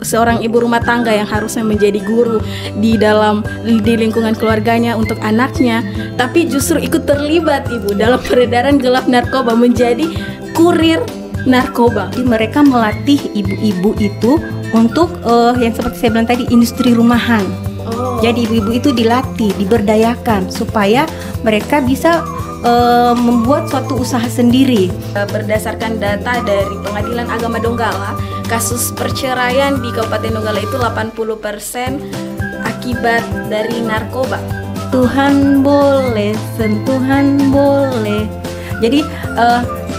seorang ibu rumah tangga yang harusnya menjadi guru di lingkungan keluarganya untuk anaknya, tapi justru ikut terlibat ibu dalam peredaran gelap narkoba, menjadi kurir narkoba. Jadi mereka melatih ibu-ibu itu untuk yang seperti saya bilang tadi, industri rumahan. Jadi ibu-ibu itu dilatih, diberdayakan supaya mereka bisa membuat suatu usaha sendiri. Berdasarkan data dari Pengadilan Agama Donggala, kasus perceraian di Kabupaten Donggala itu 80% akibat dari narkoba. Tuhan boleh, sentuhan boleh. Jadi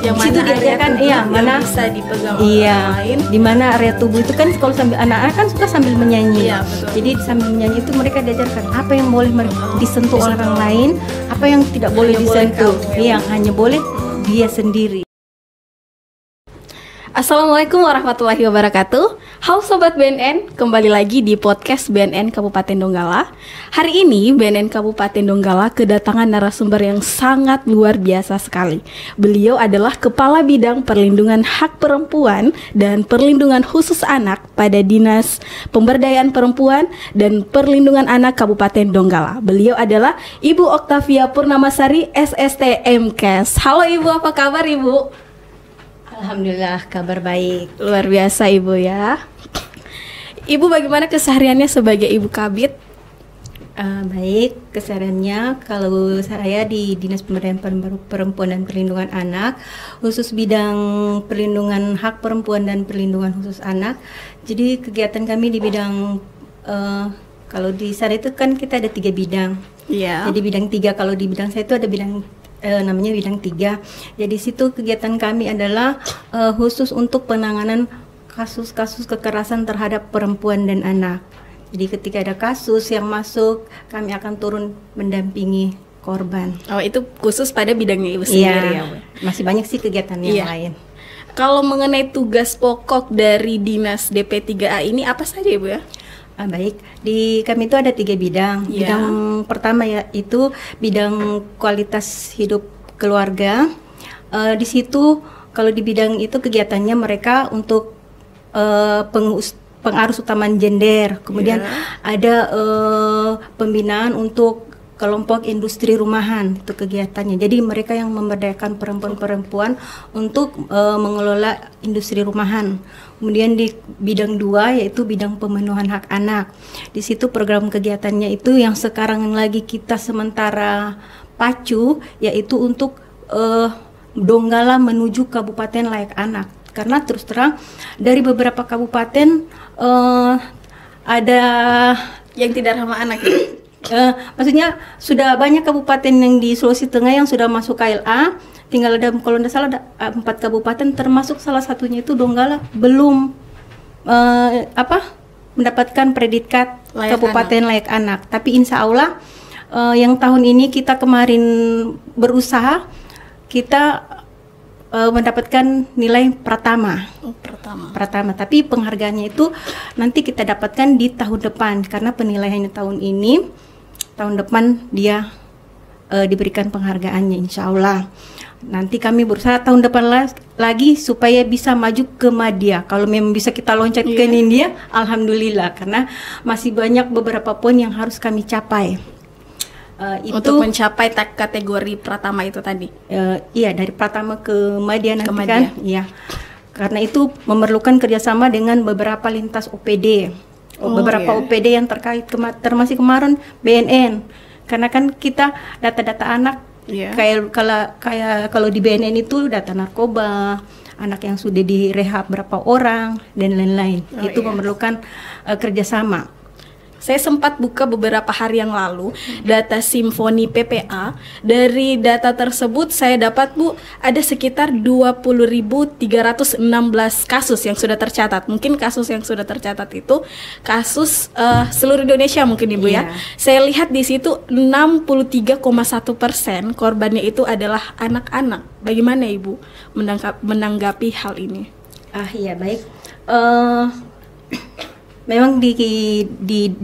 yang situ mana diajarkan mana bisa dipegang orang lain, di mana area tubuh itu kan kalau sambil anak-anak kan suka sambil menyanyi. Iya, betul. Jadi sambil menyanyi itu mereka diajarkan apa yang boleh disentuh oleh orang lain, apa yang tidak boleh disentuh, yang hanya boleh dia sendiri. Assalamualaikum warahmatullahi wabarakatuh. Halo Sobat BNN, kembali lagi di podcast BNN Kabupaten Donggala. Hari ini BNN Kabupaten Donggala kedatangan narasumber yang sangat luar biasa sekali. Beliau adalah Kepala Bidang Perlindungan Hak Perempuan dan Perlindungan Khusus Anak pada Dinas Pemberdayaan Perempuan dan Perlindungan Anak Kabupaten Donggala. Beliau adalah Ibu Oktavia Purnamasari, SST MKes. Halo Ibu, apa kabar Ibu? Alhamdulillah, kabar baik. Luar biasa Ibu ya. Ibu bagaimana kesehariannya sebagai Ibu Kabid? Baik, kesehariannya kalau saya di Dinas Pemberdayaan Perempuan dan Perlindungan Anak, khusus bidang perlindungan hak perempuan dan perlindungan khusus anak. Jadi kegiatan kami di bidang kalau di sana itu kan kita ada 3 bidang. Iya. Jadi bidang 3, kalau di bidang saya itu ada bidang namanya bidang 3. Jadi situ kegiatan kami adalah khusus untuk penanganan kasus-kasus kekerasan terhadap perempuan dan anak. Jadi ketika ada kasus yang masuk, kami akan turun mendampingi korban. Oh, itu khusus pada bidangnya Ibu sendiri ya, Bu? Masih banyak sih kegiatan yang lain. Kalau mengenai tugas pokok dari Dinas DP3A ini apa saja Ibu ya? Baik, di kami itu ada 3 bidang. Bidang pertama yaitu bidang kualitas hidup keluarga. Di situ kalau di bidang itu kegiatannya mereka untuk pengarus utamaan gender. Kemudian ada pembinaan untuk kelompok industri rumahan, itu kegiatannya. Jadi mereka yang memberdayakan perempuan-perempuan untuk mengelola industri rumahan. Kemudian di bidang 2 yaitu bidang pemenuhan hak anak. Di situ program kegiatannya itu yang sekarang lagi kita sementara pacu, yaitu untuk Donggala menuju Kabupaten Layak Anak. Karena terus terang dari beberapa kabupaten ada yang tidak ramah anak ya? Maksudnya sudah banyak kabupaten yang di Sulawesi Tengah yang sudah masuk KLA. Tinggal ada, kalau tidak salah ada 4 kabupaten, termasuk salah satunya itu Donggala belum mendapatkan predikat Kabupaten Layak Anak. Tapi insya Allah yang tahun ini kita kemarin berusaha, kita mendapatkan nilai Pratama. Pratama. Tapi penghargaannya itu nanti kita dapatkan di tahun depan, karena penilaiannya tahun ini, tahun depan dia diberikan penghargaannya insya Allah. Nanti kami berusaha tahun depan lagi supaya bisa maju ke Madya. Kalau memang bisa kita loncat ke India, alhamdulillah, karena masih banyak beberapa poin yang harus kami capai. Untuk mencapai kategori Pratama itu tadi. Iya, dari Pratama ke Madya nanti kan. Iya. Karena itu memerlukan kerjasama dengan beberapa lintas OPD. Beberapa OPD yang terkait termasuk kemarin BNN. Karena kan kita data-data anak kayak kalau di BNN itu data narkoba, anak yang sudah direhab berapa orang dan lain-lain. Itu memerlukan kerjasama. Saya sempat buka beberapa hari yang lalu data Simfoni PPA. Dari data tersebut saya dapat Bu, ada sekitar 20.316 kasus yang sudah tercatat. Mungkin kasus yang sudah tercatat itu kasus seluruh Indonesia mungkin Ibu ya. Saya lihat di situ 63,1% korbannya itu adalah anak-anak. Bagaimana Ibu menanggapi hal ini? Iya baik. Memang di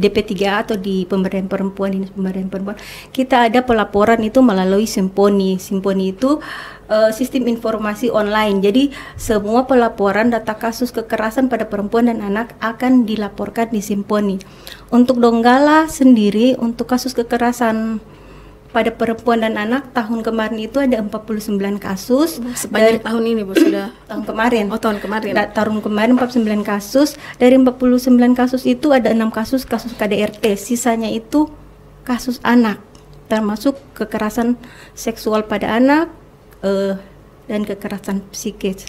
DP3A atau di pemberdayaan perempuan, dinas pemberdayaan perempuan, kita ada pelaporan itu melalui Simponi. Simponi itu sistem informasi online. Jadi semua pelaporan data kasus kekerasan pada perempuan dan anak akan dilaporkan di Simponi. Untuk Donggala sendiri, untuk kasus kekerasan pada perempuan dan anak tahun kemarin itu ada 49 kasus. Sepanjang tahun ini Bu sudah tahun kemarin. Oh, tahun kemarin. Tahun kemarin 49 kasus. Dari 49 kasus itu ada 6 kasus KDRT. Sisanya itu kasus anak, termasuk kekerasan seksual pada anak dan kekerasan psikis.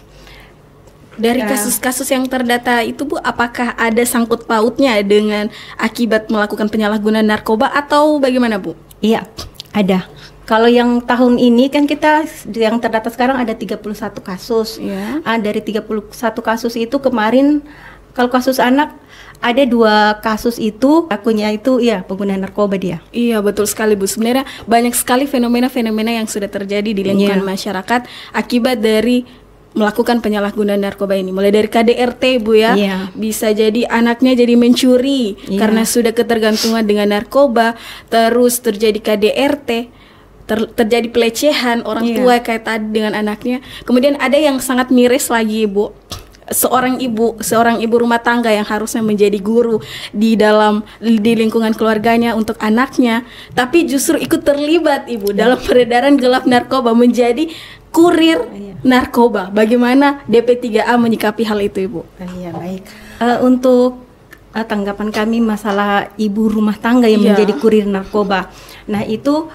Dari kasus-kasus yang terdata itu Bu, apakah ada sangkut pautnya dengan akibat melakukan penyalahgunaan narkoba atau bagaimana Bu? Iya, ada. Kalau yang tahun ini kan kita yang terdata sekarang ada 31 kasus. Ya. Dari 31 kasus itu kemarin kalau kasus anak ada 2 kasus itu akunya itu ya pengguna narkoba dia. Iya betul sekali Bu. Sebenarnya banyak sekali fenomena-fenomena yang sudah terjadi di lingkungan masyarakat akibat dari melakukan penyalahgunaan narkoba ini. Mulai dari KDRT Bu ya, bisa jadi anaknya jadi mencuri karena sudah ketergantungan dengan narkoba, terus terjadi KDRT, terjadi pelecehan orang tua kayak tadi dengan anaknya. Kemudian ada yang sangat miris lagi Bu, seorang ibu rumah tangga yang harusnya menjadi guru di lingkungan keluarganya untuk anaknya, tapi justru ikut terlibat Ibu dalam peredaran gelap narkoba, menjadi kurir narkoba. Bagaimana DP3A menyikapi hal itu Ibu? Iya baik. Untuk tanggapan kami masalah ibu rumah tangga yang menjadi kurir narkoba. Nah itu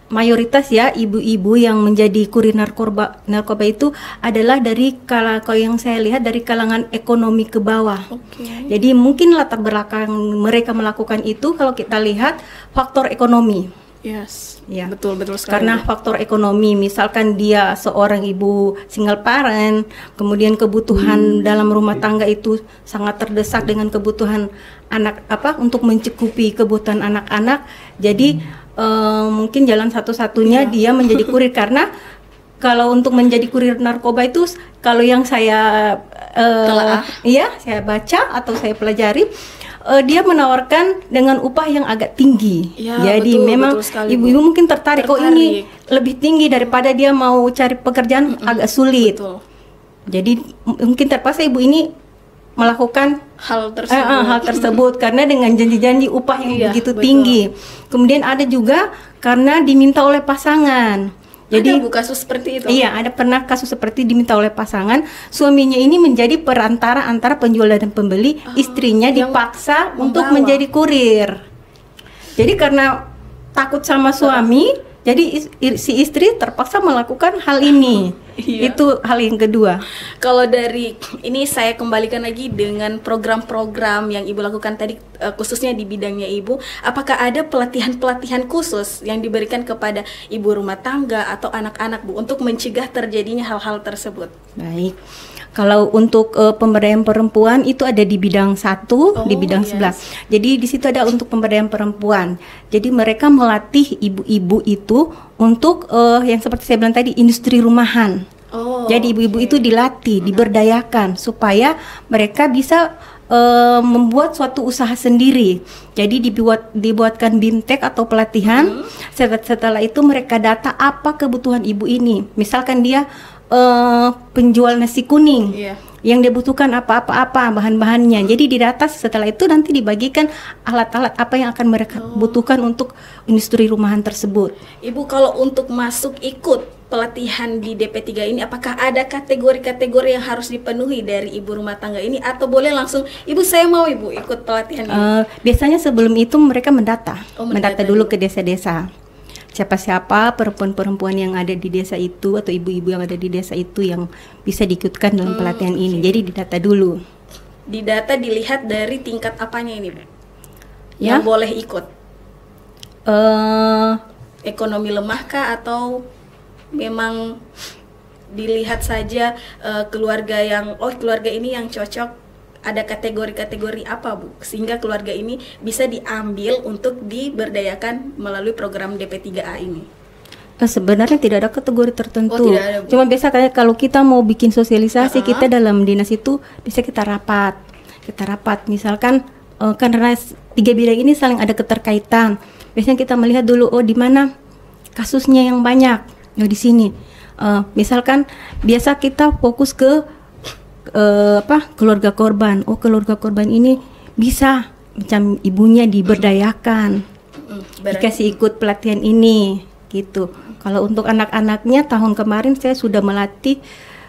mayoritas ya ibu-ibu yang menjadi kurir narkoba itu adalah dari kalau yang saya lihat dari kalangan ekonomi ke bawah. Jadi mungkin latar belakang mereka melakukan itu kalau kita lihat faktor ekonomi. Yes, ya betul sekali. Karena faktor ekonomi, misalkan dia seorang ibu single parent, kemudian kebutuhan dalam rumah tangga itu sangat terdesak dengan kebutuhan anak untuk mencukupi kebutuhan anak-anak. Jadi mungkin jalan satu-satunya dia menjadi kurir, karena kalau untuk menjadi kurir narkoba itu kalau yang saya saya baca atau saya pelajari, dia menawarkan dengan upah yang agak tinggi. Jadi memang ibu-ibu mungkin tertarik. Kok ini lebih tinggi daripada dia mau cari pekerjaan agak sulit. Jadi mungkin terpaksa ibu ini melakukan hal tersebut karena dengan janji-janji upah yang begitu tinggi. Kemudian ada juga karena diminta oleh pasangan. Jadi ada kasus seperti itu? Iya, ada pernah kasus seperti diminta oleh pasangan, suaminya ini menjadi perantara antara penjual dan pembeli, istrinya dipaksa untuk menjadi kurir. Jadi karena takut sama suami, jadi si istri terpaksa melakukan hal ini. Itu hal yang kedua. Kalau dari ini saya kembalikan lagi dengan program-program yang Ibu lakukan tadi, khususnya di bidangnya Ibu, apakah ada pelatihan-pelatihan khusus yang diberikan kepada ibu rumah tangga atau anak-anak Bu untuk mencegah terjadinya hal-hal tersebut? Baik. Kalau untuk pemberdayaan perempuan itu ada di bidang 1, di bidang 11. Jadi di situ ada untuk pemberdayaan perempuan. Jadi mereka melatih ibu-ibu itu untuk yang seperti saya bilang tadi, industri rumahan. Jadi ibu-ibu itu dilatih, diberdayakan supaya mereka bisa membuat suatu usaha sendiri. Jadi dibuatkan bimtek atau pelatihan. Setelah itu mereka data apa kebutuhan ibu ini. Misalkan dia penjual nasi kuning, yang dibutuhkan apa bahan-bahannya. Jadi didata, setelah itu nanti dibagikan alat-alat apa yang akan mereka butuhkan untuk industri rumahan tersebut. Ibu kalau untuk masuk ikut pelatihan di DP3 ini, apakah ada kategori-kategori yang harus dipenuhi dari ibu rumah tangga ini, atau boleh langsung ibu saya mau ibu ikut pelatihan ini? Biasanya sebelum itu mereka mendata dulu ke desa-desa. Siapa-siapa perempuan-perempuan yang ada di desa itu atau ibu-ibu yang ada di desa itu yang bisa diikutkan dalam pelatihan ini. Jadi didata dulu. Didata, dilihat dari tingkat apanya ini Bu? Yang boleh ikut? Ekonomi lemahkah atau memang dilihat saja keluarga ini yang cocok? Ada kategori-kategori apa Bu, sehingga keluarga ini bisa diambil untuk diberdayakan melalui program DP3A ini? Sebenarnya tidak ada kategori tertentu. Tidak ada, Bu. Cuma biasa kayak kalau kita mau bikin sosialisasi, kita dalam dinas itu bisa kita rapat. kita rapat. Misalkan karena 3 bidang ini saling ada keterkaitan. Biasanya kita melihat dulu, oh di mana kasusnya yang banyak, di sini. Misalkan biasa kita fokus ke keluarga korban. Oh keluarga korban ini bisa macam ibunya diberdayakan, dikasih ikut pelatihan ini, gitu. Kalau untuk anak-anaknya tahun kemarin saya sudah melatih.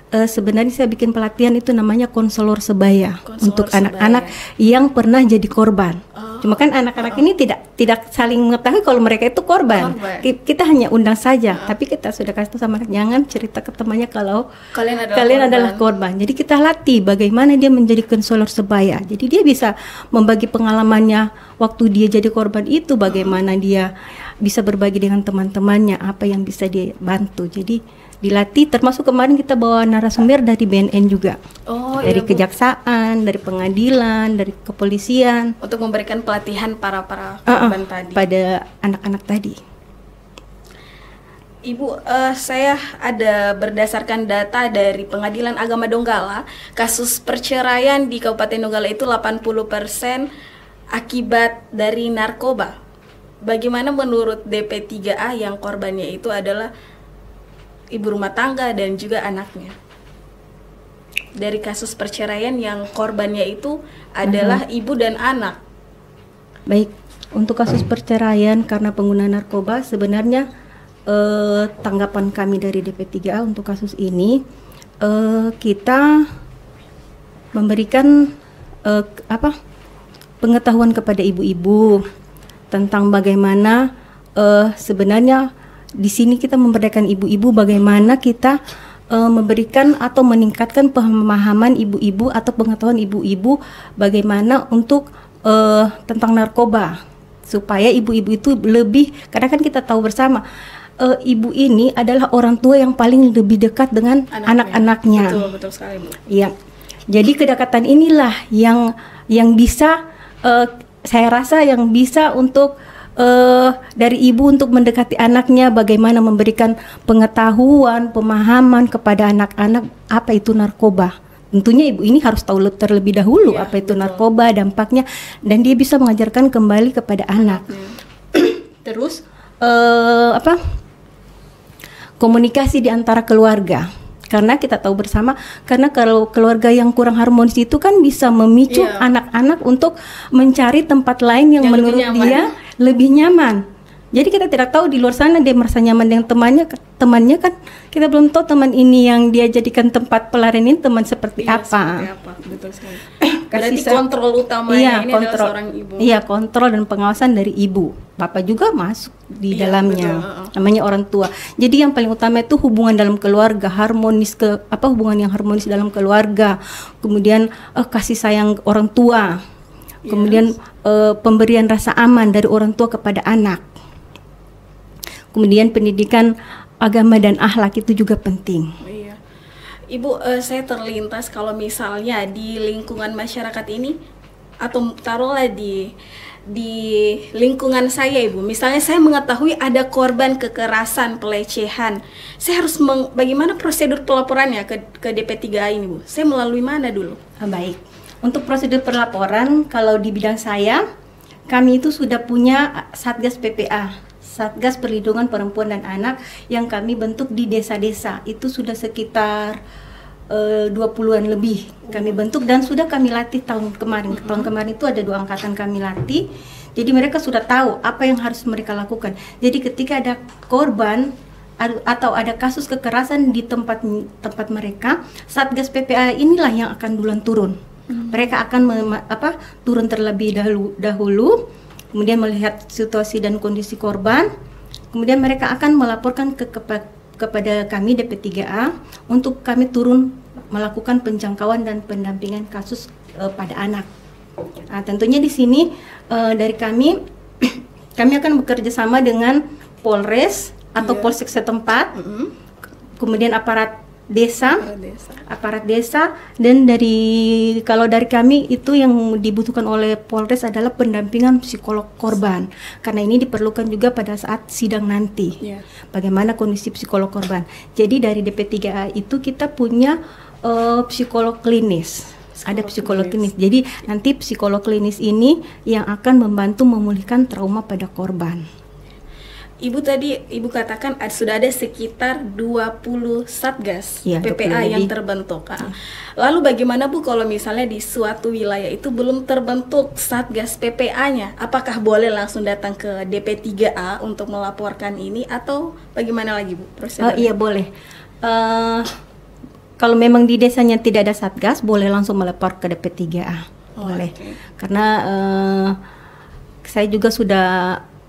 Sebenarnya saya bikin pelatihan itu namanya konselor sebaya untuk anak-anak yang pernah jadi korban. Cuma kan anak-anak ini tidak saling mengetahui kalau mereka itu korban. Kita hanya undang saja, tapi kita sudah kasih tahu sama jangan cerita ke temannya kalau kalian adalah korban. Jadi kita latih bagaimana dia menjadi konselor sebaya. Jadi dia bisa membagi pengalamannya waktu dia jadi korban itu, bagaimana dia bisa berbagi dengan teman-temannya, apa yang bisa dia bantu. Jadi dilatih, termasuk kemarin kita bawa narasumber dari BNN juga, dari kejaksaan, dari pengadilan, dari kepolisian, untuk memberikan pelatihan para korban tadi pada anak-anak tadi. Ibu, saya ada berdasarkan data dari Pengadilan Agama Donggala, kasus perceraian di Kabupaten Donggala itu 80% akibat dari narkoba. Bagaimana menurut DP3A yang korbannya itu adalah ibu rumah tangga dan juga anaknya? Dari kasus perceraian yang korbannya itu adalah ibu dan anak. Baik, untuk kasus perceraian karena penggunaan narkoba, sebenarnya tanggapan kami dari DP3A untuk kasus ini, kita memberikan pengetahuan kepada ibu-ibu tentang bagaimana sebenarnya di sini kita memberdayakan ibu-ibu, bagaimana kita memberikan atau meningkatkan pemahaman ibu-ibu atau pengetahuan ibu-ibu bagaimana untuk tentang narkoba, supaya ibu-ibu itu lebih, karena kan kita tahu bersama ibu ini adalah orang tua yang paling lebih dekat dengan anak-anaknya. Betul sekali, Bu. Iya. Jadi kedekatan inilah yang bisa saya rasa yang bisa untuk dari ibu untuk mendekati anaknya, bagaimana memberikan pengetahuan, pemahaman kepada anak-anak apa itu narkoba. Tentunya ibu ini harus tahu terlebih dahulu apa itu narkoba, dampaknya, dan dia bisa mengajarkan kembali kepada anak. Terus komunikasi di antara keluarga. Karena kita tahu bersama, karena kalau keluarga yang kurang harmonis itu kan bisa memicu anak-anak untuk mencari tempat lain yang menurut dia lebih nyaman. Jadi kita tidak tahu di luar sana dia merasa nyaman dengan temannya kan kita belum tahu teman ini yang dia jadikan tempat pelarian ini teman seperti apa. Betul sekali. Berarti kontrol utamanya ini adalah seorang ibu. Iya, kontrol dan pengawasan dari ibu. Bapak juga masuk di dalamnya. Namanya orang tua. Jadi yang paling utama itu hubungan dalam keluarga, harmonis hubungan yang harmonis dalam keluarga. Kemudian kasih sayang orang tua. Kemudian pemberian rasa aman dari orang tua kepada anak. Kemudian pendidikan agama dan akhlak itu juga penting. Iya. Ibu, saya terlintas kalau misalnya di lingkungan masyarakat ini, atau taruhlah di lingkungan saya, Ibu. Misalnya saya mengetahui ada korban kekerasan, pelecehan. Saya harus bagaimana prosedur pelaporannya ke DP3A ini, Bu? Saya melalui mana dulu? Baik. Untuk prosedur pelaporan, kalau di bidang saya, kami itu sudah punya Satgas PPA, Satgas Perlindungan Perempuan dan Anak, yang kami bentuk di desa-desa. Itu sudah sekitar 20-an lebih kami bentuk dan sudah kami latih tahun kemarin. Tahun kemarin itu ada 2 angkatan kami latih. Jadi mereka sudah tahu apa yang harus mereka lakukan. Jadi ketika ada korban atau ada kasus kekerasan di tempat mereka, Satgas PPA inilah yang akan duluan turun. Mereka akan turun terlebih dahulu, kemudian melihat situasi dan kondisi korban, kemudian mereka akan melaporkan kepada kami DP3A untuk kami turun melakukan penjangkauan dan pendampingan kasus pada anak. Nah, tentunya di sini dari kami akan bekerja sama dengan Polres atau Polsek setempat, kemudian aparat desa, dan kalau dari kami itu yang dibutuhkan oleh Polres adalah pendampingan psikolog korban, karena ini diperlukan juga pada saat sidang nanti. Bagaimana kondisi psikolog korban. Jadi dari DP3A itu kita punya psikolog klinis. Ada psikolog klinis. Jadi nanti psikolog klinis ini yang akan membantu memulihkan trauma pada korban. Ibu tadi katakan sudah ada sekitar 20 satgas Ya, PPA yang terbentuk. Lalu bagaimana Bu kalau misalnya di suatu wilayah itu belum terbentuk satgas PPA-nya? Apakah boleh langsung datang ke DP3A untuk melaporkan ini atau bagaimana lagi Bu prosedurnya? Iya boleh. Kalau memang di desanya tidak ada satgas, boleh langsung melapor ke DP3A. Boleh. Okay. Karena saya juga sudah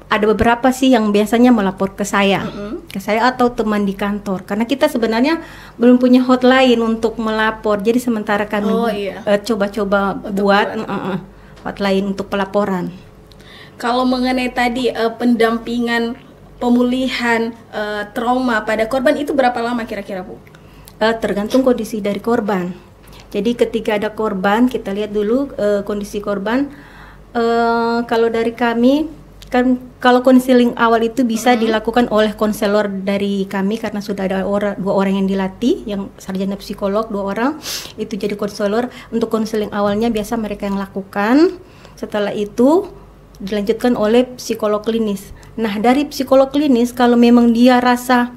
ada beberapa sih yang biasanya melapor ke saya atau teman di kantor. Karena kita sebenarnya belum punya hotline untuk melapor. Jadi sementara kami coba-coba buat hotline untuk pelaporan. Kalau mengenai tadi pendampingan pemulihan trauma pada korban itu berapa lama kira-kira Bu? Tergantung kondisi dari korban. Jadi ketika ada korban, kita lihat dulu kondisi korban. Kalau dari kami kan, kalau konseling awal itu bisa dilakukan oleh konselor dari kami karena sudah ada dua orang yang dilatih, yang sarjana psikolog 2 orang itu jadi konselor. Untuk konseling awalnya biasa mereka yang lakukan. Setelah itu dilanjutkan oleh psikolog klinis. Nah, dari psikolog klinis kalau memang dia rasa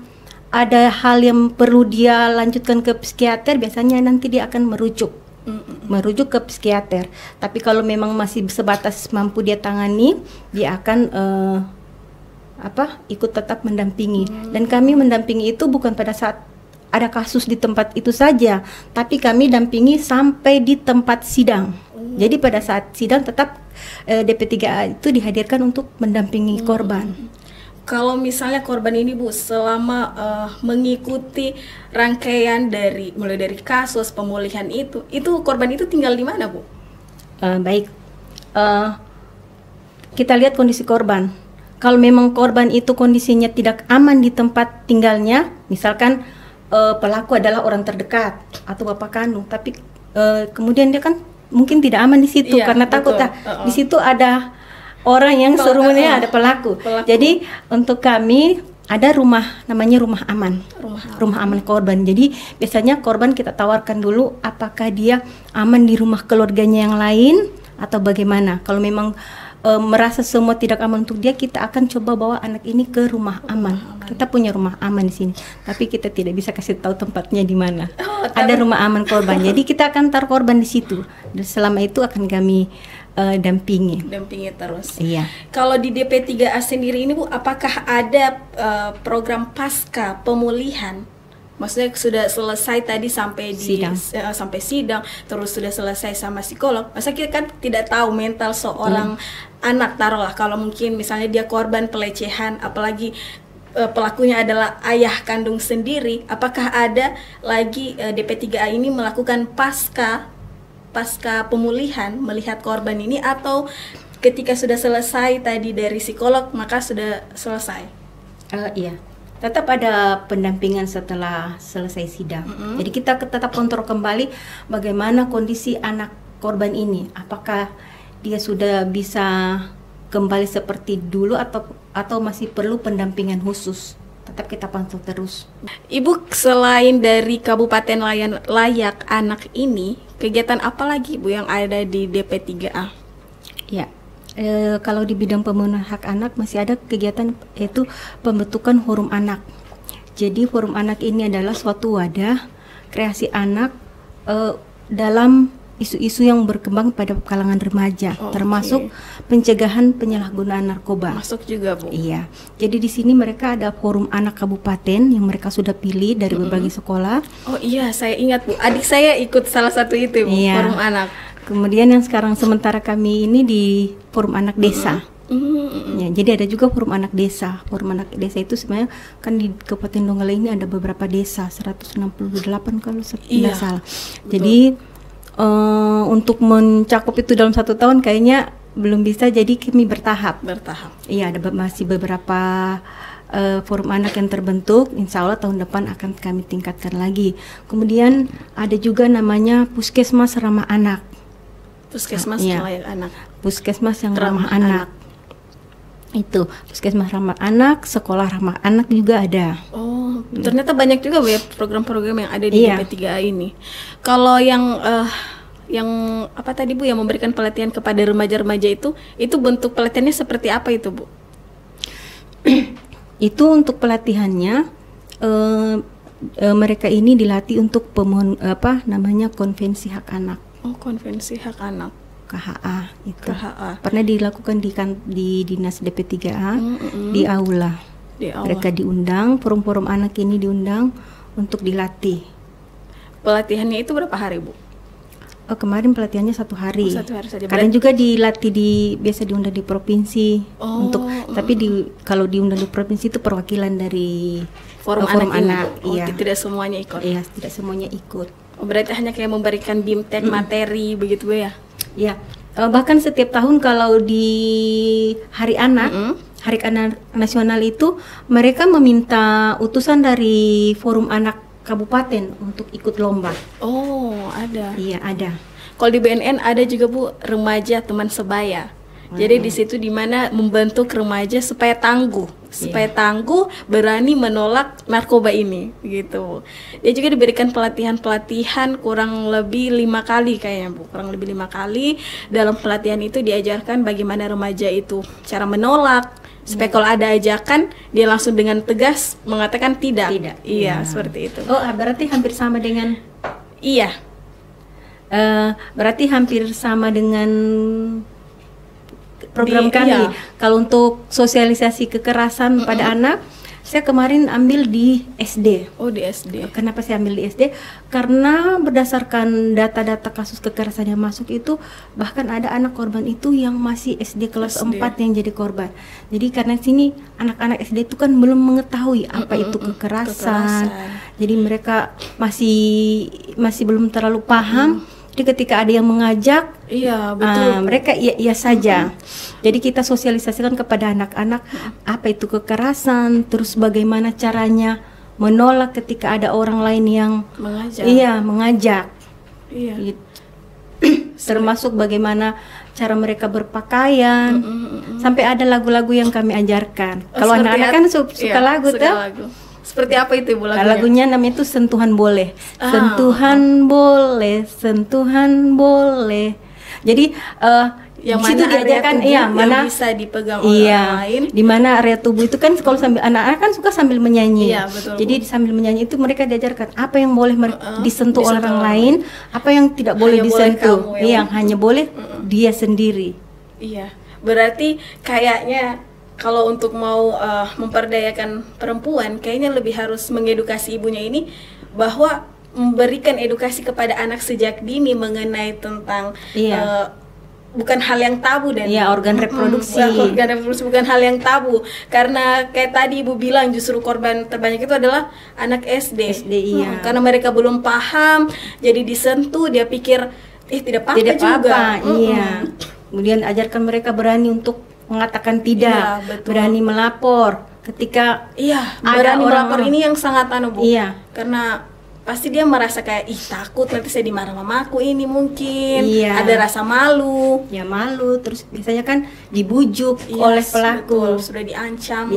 ada hal yang perlu dia lanjutkan ke psikiater, biasanya nanti dia akan merujuk ke psikiater. Tapi kalau memang masih sebatas mampu dia tangani, dia akan ikut tetap mendampingi. Dan kami mendampingi itu bukan pada saat ada kasus di tempat itu saja, tapi kami dampingi sampai di tempat sidang. Jadi pada saat sidang tetap DP3A itu dihadirkan untuk mendampingi korban. Kalau misalnya korban ini Bu selama mengikuti rangkaian mulai dari kasus pemulihan itu korban itu tinggal di mana Bu? Baik, kita lihat kondisi korban. Kalau memang korban itu kondisinya tidak aman di tempat tinggalnya, misalkan pelaku adalah orang terdekat atau bapak kandung, tapi kemudian dia kan mungkin tidak aman di situ karena takut di situ ada orang yang serumahnya ada pelaku. Jadi untuk kami ada namanya rumah aman. Rumah aman korban. Jadi biasanya korban kita tawarkan dulu apakah dia aman di rumah keluarganya yang lain atau bagaimana. Kalau memang merasa semua tidak aman untuk dia, kita akan coba bawa anak ini ke rumah aman. Kita punya rumah aman di sini, tapi kita tidak bisa kasih tahu tempatnya di mana. Ada rumah aman korban. Jadi kita akan taruh korban di situ. Dan selama itu akan kami dampingi terus. Iya. Kalau di DP3A sendiri ini Bu, apakah ada program pasca pemulihan? Maksudnya sudah selesai tadi sampai sampai sidang, terus sudah selesai sama psikolog. Masa kita kan tidak tahu mental seorang anak, taruhlah kalau mungkin misalnya dia korban pelecehan, apalagi pelakunya adalah ayah kandung sendiri. Apakah ada lagi DP3A ini melakukan pasca pemulihan melihat korban ini, atau ketika sudah selesai tadi dari psikolog maka sudah selesai? Iya, tetap ada pendampingan setelah selesai sidang. Jadi kita tetap kontrol kembali bagaimana kondisi anak korban ini, apakah dia sudah bisa kembali seperti dulu atau masih perlu pendampingan khusus. Tetap kita pantau terus. Ibu, selain dari Kabupaten Layak Anak ini, kegiatan apa lagi Bu yang ada di DP3A? Ya, kalau di bidang pemenuhan hak anak masih ada kegiatan yaitu pembentukan forum anak. Jadi forum anak ini adalah suatu wadah kreasi anak dalam isu-isu yang berkembang pada kalangan remaja, termasuk pencegahan penyalahgunaan narkoba. Masuk juga Bu. Iya. Jadi di sini mereka ada forum anak kabupaten yang mereka sudah pilih dari berbagai sekolah. Oh iya, saya ingat Bu. Adik saya ikut salah satu itu Bu, forum anak. Kemudian yang sekarang sementara kami ini di forum anak desa. Ya, jadi ada juga forum anak desa. Forum anak desa itu sebenarnya kan di Kabupaten Donggala ini ada beberapa desa, 168 kalau tidak salah. Jadi untuk mencakup itu dalam 1 tahun kayaknya belum bisa, jadi kami bertahap. Iya, ada masih beberapa forum anak yang terbentuk. Insya Allah tahun depan akan kami tingkatkan lagi. Kemudian ada juga namanya Puskesmas Ramah Anak. Puskesmas layak anak. Puskesmas yang ramah anak. Itu Puskesmas Ramah Anak, Sekolah Ramah Anak juga ada. Oh, ternyata banyak juga ya program-program yang ada di DP3A ini. Kalau yang yang apa tadi Bu, yang memberikan pelatihan kepada remaja-remaja itu bentuk pelatihannya seperti apa itu Bu? Itu untuk pelatihannya mereka ini dilatih untuk konvensi hak anak. Oh, konvensi hak anak. KHA itu. KHA. Pernah dilakukan di Dinas DP3A di aula. Mereka diundang, forum-forum anak ini diundang untuk dilatih. Pelatihannya itu berapa hari Bu? Kemarin pelatihannya 1 hari. 1 hari saja. Kadang juga dilatih biasa diundang di provinsi tapi kalau diundang di provinsi itu perwakilan dari forum anak. Iya. Tidak semuanya ikut. Iya, tidak semuanya ikut. Berarti hanya kayak memberikan bimtek materi begitu Bu ya? Iya. Bahkan setiap tahun kalau di Hari Anak, Hari Anak Nasional itu mereka meminta utusan dari forum anak kabupaten untuk ikut lomba. Oh, ada. Iya, ada. Kalau di BNN ada juga Bu, remaja teman sebaya. Jadi di situ dimana membentuk remaja supaya tangguh, berani menolak narkoba ini, gitu. Dia juga diberikan pelatihan kurang lebih 5 kali kayaknya Bu, kurang lebih 5 kali. Dalam pelatihan itu diajarkan bagaimana remaja itu cara menolak. Supaya kalau ada ajakan dia langsung dengan tegas mengatakan tidak. Iya, seperti itu. Oh, berarti hampir sama dengan iya. Berarti hampir sama dengan program kami. Iya. Kalau untuk sosialisasi kekerasan pada anak, saya kemarin ambil di SD. Oh, di SD. Kenapa saya ambil di SD? Karena berdasarkan data-data kasus kekerasan yang masuk itu, bahkan ada anak korban itu yang masih SD kelas 4 yang jadi korban. Jadi karena sini anak-anak SD itu kan belum mengetahui apa itu kekerasan. Jadi mereka masih belum terlalu paham. Jadi ketika ada yang mengajak, iya betul, mereka iya saja. Jadi kita sosialisasikan kepada anak-anak apa itu kekerasan, terus bagaimana caranya menolak ketika ada orang lain yang mengajak. Iya. Termasuk bagaimana cara mereka berpakaian, sampai ada lagu-lagu yang kami ajarkan. Kalau anak-anak kan suka lagu tuh. Seperti apa itu Bu lagunya? Lagunya namanya itu Sentuhan Boleh. Sentuhan boleh, sentuhan boleh. Jadi yang mana diajarkan mana bisa dipegang oleh orang lain. Di mana area tubuh itu kan kalau sambil anak-anak kan suka sambil menyanyi. Iya, betul. Jadi sambil menyanyi itu mereka diajarkan apa yang boleh disentuh oleh orang lain, apa yang tidak boleh disentuh. Yang hanya boleh dia sendiri. Iya. Berarti kayaknya kalau untuk mau memperdayakan perempuan, kayaknya lebih harus mengedukasi ibunya ini bahwa memberikan edukasi kepada anak sejak dini mengenai tentang bukan hal yang tabu dan organ reproduksi. Organ reproduksi bukan hal yang tabu, karena kayak tadi Ibu bilang justru korban terbanyak itu adalah anak SD. Karena mereka belum paham, jadi disentuh dia pikir tidak apa-apa juga. Iya. Kemudian ajarkan mereka berani untuk mengatakan tidak, berani melapor ketika berani melapor ini yang sangat Bu. Iya. Karena pasti dia merasa kayak takut nanti saya dimarah mamaku ini mungkin. Ada rasa malu. Ya malu, terus biasanya kan dibujuk oleh pelaku. Betul, sudah diancam.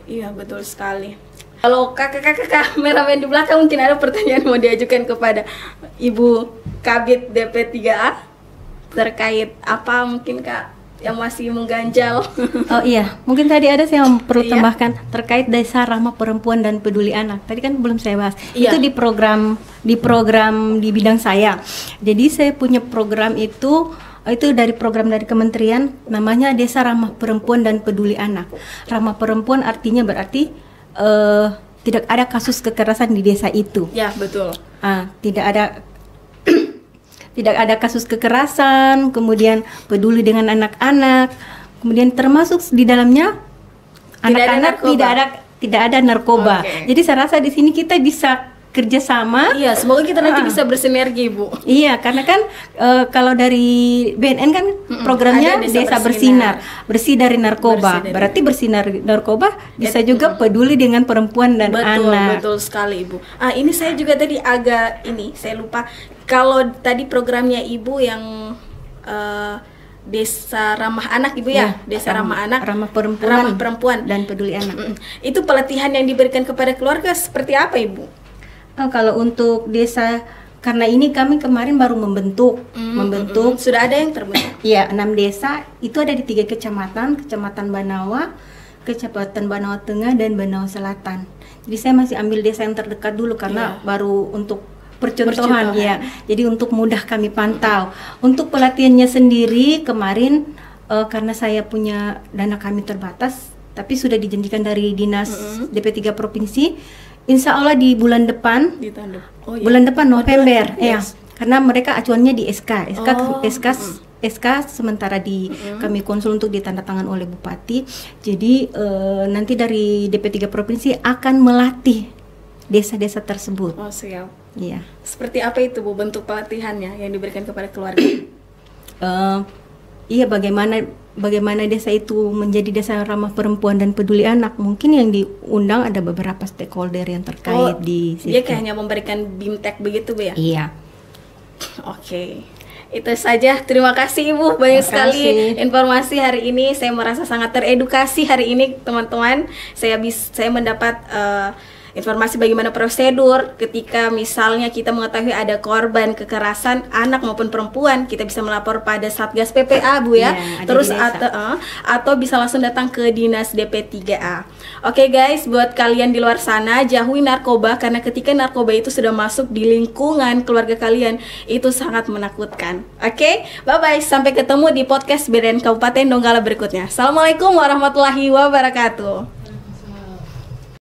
Iya, betul sekali. Kalau kakak-kakak kameramen di belakang mungkin ada pertanyaan mau diajukan kepada Ibu Kabid DP3A terkait apa mungkin Kak yang masih mengganjal. Oh iya, mungkin tadi ada saya perlu tambahkan terkait Desa Ramah Perempuan dan Peduli Anak. Tadi kan belum saya bahas. Itu di program di bidang saya. Jadi saya punya program itu dari program dari kementerian, namanya Desa Ramah Perempuan dan Peduli Anak. Ramah perempuan artinya berarti tidak ada kasus kekerasan di desa itu. Ya, betul. Tidak ada kasus kekerasan, kemudian peduli dengan anak-anak, kemudian termasuk di dalamnya anak-anak tidak ada narkoba. Jadi saya rasa di sini kita bisa kerjasama. Iya, semoga kita nanti bisa bersinergi, Bu. Iya, karena kan kalau dari BNN kan programnya Desa Bersinar, bersih dari narkoba. Berarti bersinar narkoba bisa juga peduli dengan perempuan dan anak. Betul sekali, Ibu. Ini saya juga tadi saya lupa. Kalau tadi programnya Ibu yang Desa Ramah Anak, Ibu ya? Desa Ramah Anak, Ramah Perempuan dan Peduli Anak. Itu pelatihan yang diberikan kepada keluarga seperti apa, Ibu? Kalau untuk desa karena ini kami kemarin baru membentuk. Sudah ada yang terbentuk. Iya, 6 desa itu ada di 3 kecamatan, Kecamatan Banawa, Kecamatan Banawa Tengah dan Banawa Selatan. Jadi saya masih ambil desa yang terdekat dulu karena baru untuk percontohan ya. Jadi untuk mudah kami pantau. Untuk pelatihannya sendiri kemarin karena saya punya dana kami terbatas, tapi sudah dijanjikan dari Dinas DP3 Provinsi, insya Allah di bulan depan, bulan depan November, karena mereka acuannya di SK sementara kami konsul untuk ditandatangan oleh Bupati. Jadi nanti dari DP3 Provinsi akan melatih desa-desa tersebut. Oh siap. Iya. Seperti apa itu Bu bentuk pelatihannya yang diberikan kepada keluarga? Iya, bagaimana desa itu menjadi desa ramah perempuan dan peduli anak. Mungkin yang diundang ada beberapa stakeholder yang terkait di situ. Dia kayak hanya memberikan BIMTEK begitu Bu ya? Iya. Oke. Itu saja. Terima kasih Ibu, banyak sekali informasi hari ini. Saya merasa sangat teredukasi hari ini teman-teman. Saya mendapat informasi bagaimana prosedur ketika misalnya kita mengetahui ada korban kekerasan anak maupun perempuan, kita bisa melapor pada Satgas PPA Bu ya. Terus atau bisa langsung datang ke Dinas DP3A. Oke guys, buat kalian di luar sana jauhi narkoba, karena ketika narkoba itu sudah masuk di lingkungan keluarga kalian itu sangat menakutkan. Oke, bye bye, sampai ketemu di podcast BNN Kabupaten Donggala berikutnya. Assalamualaikum warahmatullahi wabarakatuh.